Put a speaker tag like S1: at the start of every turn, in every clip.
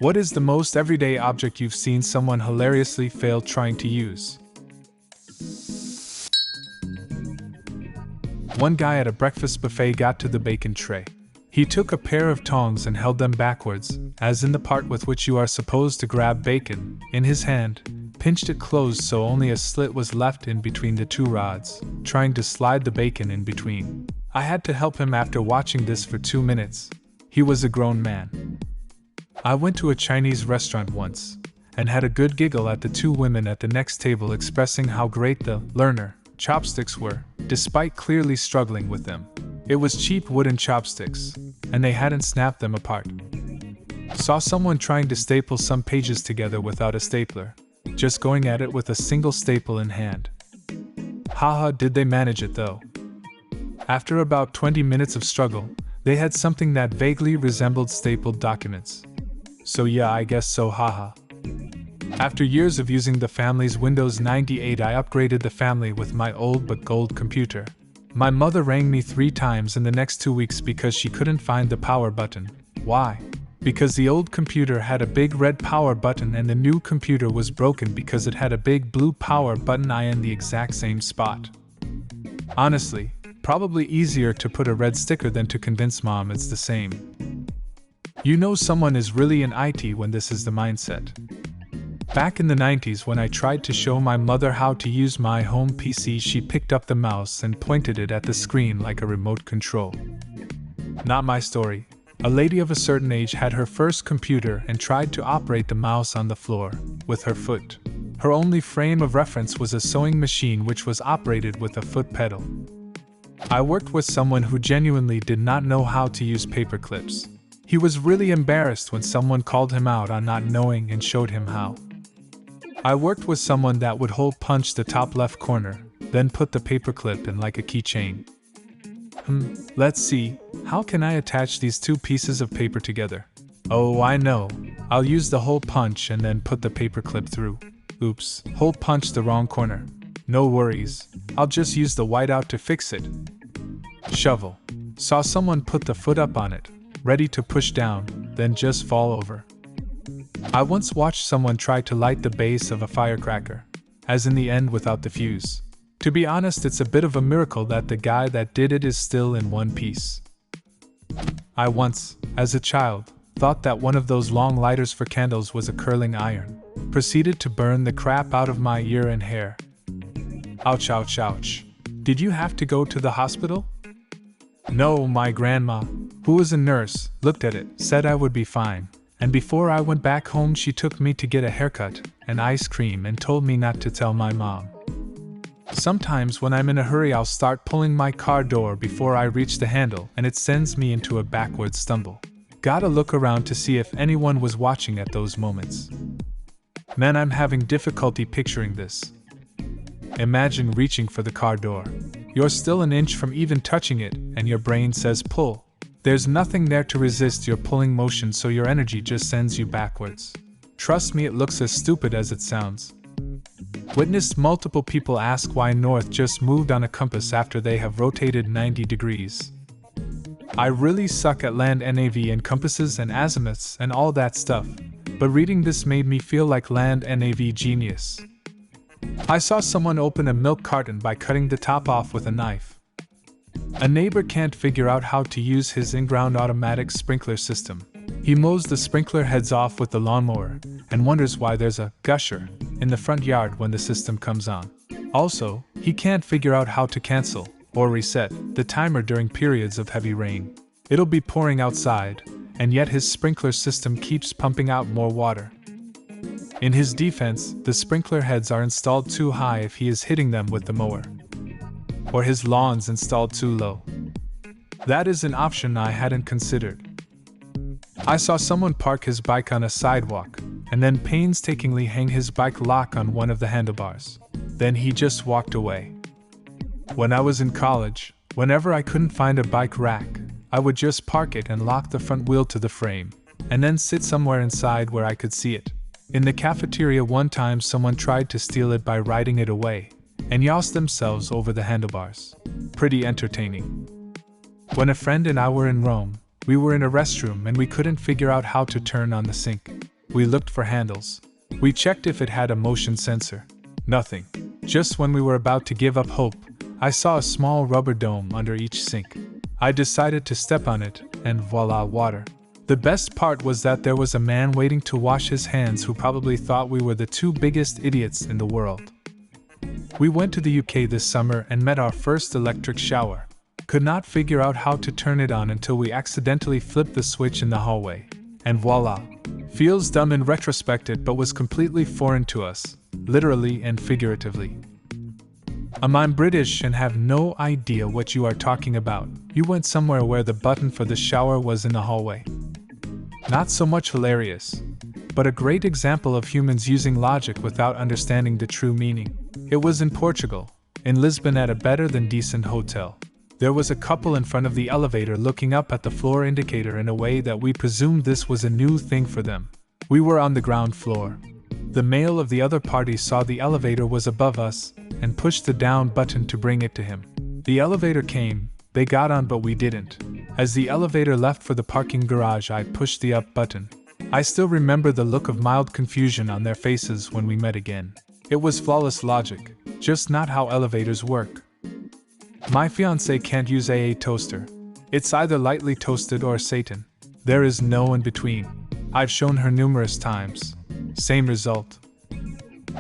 S1: What is the most everyday object you've seen someone hilariously fail trying to use? One guy at a breakfast buffet got to the bacon tray. He took a pair of tongs and held them backwards, as in the part with which you are supposed to grab bacon, in his hand, pinched it closed so only a slit was left in between the two rods, trying to slide the bacon in between. I had to help him after watching this for 2 minutes. He was a grown man. I went to a Chinese restaurant once, and had a good giggle at the two women at the next table expressing how great the learner chopsticks were, despite clearly struggling with them. It was cheap wooden chopsticks, and they hadn't snapped them apart. Saw someone trying to staple some pages together without a stapler, just going at it with a single staple in hand. Haha, did they manage it though. After about 20 minutes of struggle, they had something that vaguely resembled stapled documents. So yeah, I guess so, haha. After years of using the family's Windows 98, I upgraded the family with my old but gold computer. My mother rang me 3 times in the next 2 weeks because she couldn't find the power button. Why? Because the old computer had a big red power button and the new computer was broken because it had a big blue power button in the exact same spot. Honestly, probably easier to put a red sticker than to convince mom it's the same. You know someone is really in IT when this is the mindset. Back in the 90s when I tried to show my mother how to use my home PC, she picked up the mouse and pointed it at the screen like a remote control. Not my story. A lady of a certain age had her first computer and tried to operate the mouse on the floor, with her foot. Her only frame of reference was a sewing machine which was operated with a foot pedal. I worked with someone who genuinely did not know how to use paper clips. He was really embarrassed when someone called him out on not knowing and showed him how. I worked with someone that would hole punch the top left corner, then put the paperclip in like a keychain. Let's see, how can I attach these 2 pieces of paper together? Oh, I know. I'll use the hole punch and then put the paperclip through. Oops, hole punch the wrong corner. No worries, I'll just use the whiteout to fix it. Shovel. Saw someone put the foot up on it, ready to push down, then just fall over. I once watched someone try to light the base of a firecracker, as in the end without the fuse. To be honest, it's a bit of a miracle that the guy that did it is still in one piece. I once, as a child, thought that one of those long lighters for candles was a curling iron. Proceeded to burn the crap out of my ear and hair. Ouch, ouch, ouch. Did you have to go to the hospital? No, my grandma, who was a nurse, looked at it, said I would be fine. And before I went back home, she took me to get a haircut and ice cream and told me not to tell my mom. Sometimes when I'm in a hurry, I'll start pulling my car door before I reach the handle and it sends me into a backward stumble. Gotta look around to see if anyone was watching at those moments. Man, I'm having difficulty picturing this. Imagine reaching for the car door. You're still an inch from even touching it and your brain says pull. There's nothing there to resist your pulling motion, so your energy just sends you backwards. Trust me, it looks as stupid as it sounds. Witnessed multiple people ask why north just moved on a compass after they have rotated 90 degrees. I really suck at land nav and compasses and azimuths and all that stuff, but reading this made me feel like land nav genius. I saw someone open a milk carton by cutting the top off with a knife. A neighbor can't figure out how to use his in-ground automatic sprinkler system. He mows the sprinkler heads off with the lawnmower and wonders why there's a gusher in the front yard when the system comes on. Also, he can't figure out how to cancel or reset the timer during periods of heavy rain. It'll be pouring outside, and yet his sprinkler system keeps pumping out more water. In his defense, the sprinkler heads are installed too high if he is hitting them with the mower. Or his lawn's installed too low. That is an option I hadn't considered. I saw someone park his bike on a sidewalk, and then painstakingly hang his bike lock on one of the handlebars. Then he just walked away. When I was in college, whenever I couldn't find a bike rack, I would just park it and lock the front wheel to the frame, and then sit somewhere inside where I could see it. In the cafeteria one time someone tried to steal it by riding it away, and yoused themselves over the handlebars. Pretty entertaining. When a friend and I were in Rome, we were in a restroom and we couldn't figure out how to turn on the sink. We looked for handles. We checked if it had a motion sensor. Nothing. Just when we were about to give up hope, I saw a small rubber dome under each sink. I decided to step on it, and voila, water. The best part was that there was a man waiting to wash his hands who probably thought we were the two biggest idiots in the world. We went to the UK this summer and met our first electric shower. Could not figure out how to turn it on until we accidentally flipped the switch in the hallway. And voila! Feels dumb in retrospect, but was completely foreign to us, literally and figuratively. I'm British and have no idea what you are talking about. You went somewhere where the button for the shower was in the hallway. Not so much hilarious, but a great example of humans using logic without understanding the true meaning. It was in Portugal, in Lisbon at a better than decent hotel. There was a couple in front of the elevator looking up at the floor indicator in a way that we presumed this was a new thing for them. We were on the ground floor. The male of the other party saw the elevator was above us and pushed the down button to bring it to him. The elevator came, they got on but we didn't. As the elevator left for the parking garage, I pushed the up button. I still remember the look of mild confusion on their faces when we met again. It was flawless logic, just not how elevators work. My fiancée can't use a toaster. It's either lightly toasted or Satan. There is no in between. I've shown her numerous times. Same result.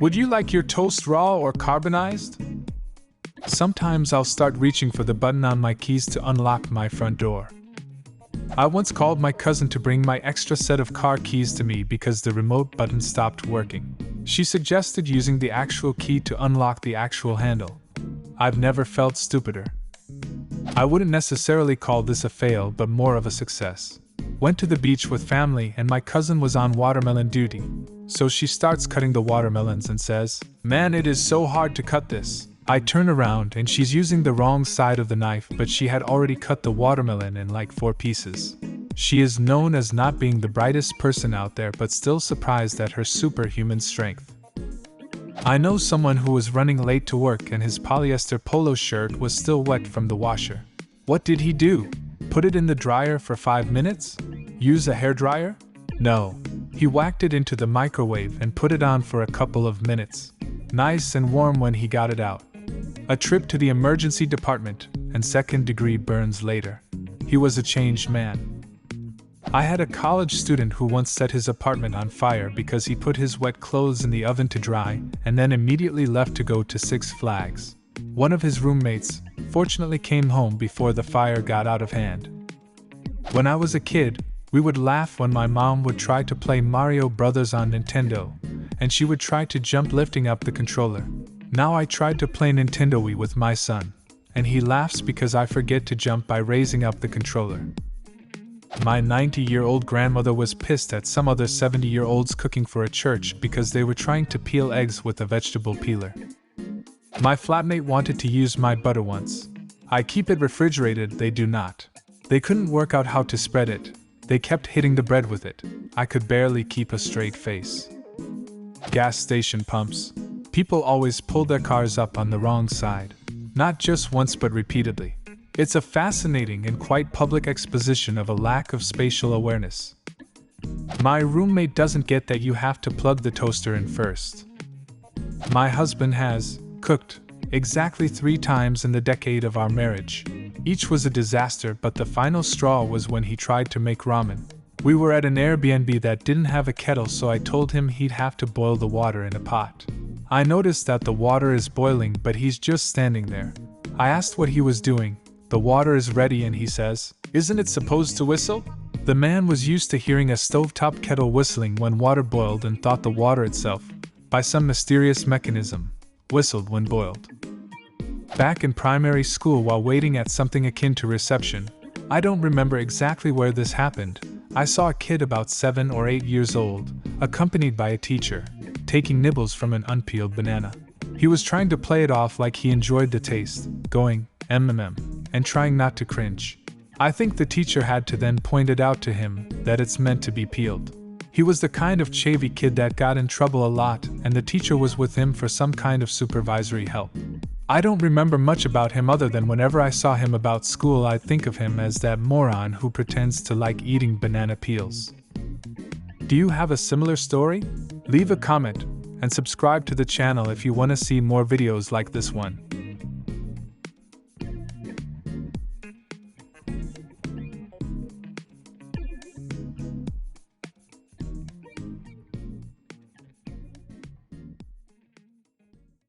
S1: Would you like your toast raw or carbonized? Sometimes I'll start reaching for the button on my keys to unlock my front door. I once called my cousin to bring my extra set of car keys to me because the remote button stopped working. She suggested using the actual key to unlock the actual handle. I've never felt stupider. I wouldn't necessarily call this a fail, but more of a success. Went to the beach with family and my cousin was on watermelon duty. So she starts cutting the watermelons and says, "Man, it is so hard to cut this." I turn around and she's using the wrong side of the knife, but she had already cut the watermelon in like 4 pieces. She is known as not being the brightest person out there, but still surprised at her superhuman strength. I know someone who was running late to work and his polyester polo shirt was still wet from the washer. What did he do? Put it in the dryer for 5 minutes? Use a hairdryer? No. He whacked it into the microwave and put it on for a couple of minutes. Nice and warm when he got it out. A trip to the emergency department, and second-degree burns later. He was a changed man. I had a college student who once set his apartment on fire because he put his wet clothes in the oven to dry and then immediately left to go to Six Flags. One of his roommates, fortunately, came home before the fire got out of hand. When I was a kid, we would laugh when my mom would try to play Mario Brothers on Nintendo, and she would try to jump lifting up the controller. Now I tried to play Nintendo Wii with my son, and he laughs because I forget to jump by raising up the controller. My 90-year-old grandmother was pissed at some other 70-year-olds cooking for a church because they were trying to peel eggs with a vegetable peeler. My flatmate wanted to use my butter once. I keep it refrigerated, they do not. They couldn't work out how to spread it. They kept hitting the bread with it. I could barely keep a straight face. Gas station pumps. People always pull their cars up on the wrong side. Not just once but repeatedly. It's a fascinating and quite public exposition of a lack of spatial awareness. My roommate doesn't get that you have to plug the toaster in first. My husband has cooked exactly 3 times in the decade of our marriage. Each was a disaster, but the final straw was when he tried to make ramen. We were at an Airbnb that didn't have a kettle, so I told him he'd have to boil the water in a pot. I noticed that the water is boiling, but he's just standing there. I asked what he was doing. The water is ready and he says, "Isn't it supposed to whistle?" The man was used to hearing a stovetop kettle whistling when water boiled and thought the water itself, by some mysterious mechanism, whistled when boiled. Back in primary school while waiting at something akin to reception, I don't remember exactly where this happened, I saw a kid about 7 or 8 years old, accompanied by a teacher, taking nibbles from an unpeeled banana. He was trying to play it off like he enjoyed the taste, going, "Mm," and trying not to cringe. I think the teacher had to then point it out to him that it's meant to be peeled. He was the kind of chavvy kid that got in trouble a lot, and the teacher was with him for some kind of supervisory help. I don't remember much about him other than whenever I saw him about school I'd think of him as that moron who pretends to like eating banana peels. Do you have a similar story? Leave a comment and subscribe to the channel if you want to see more videos like this one.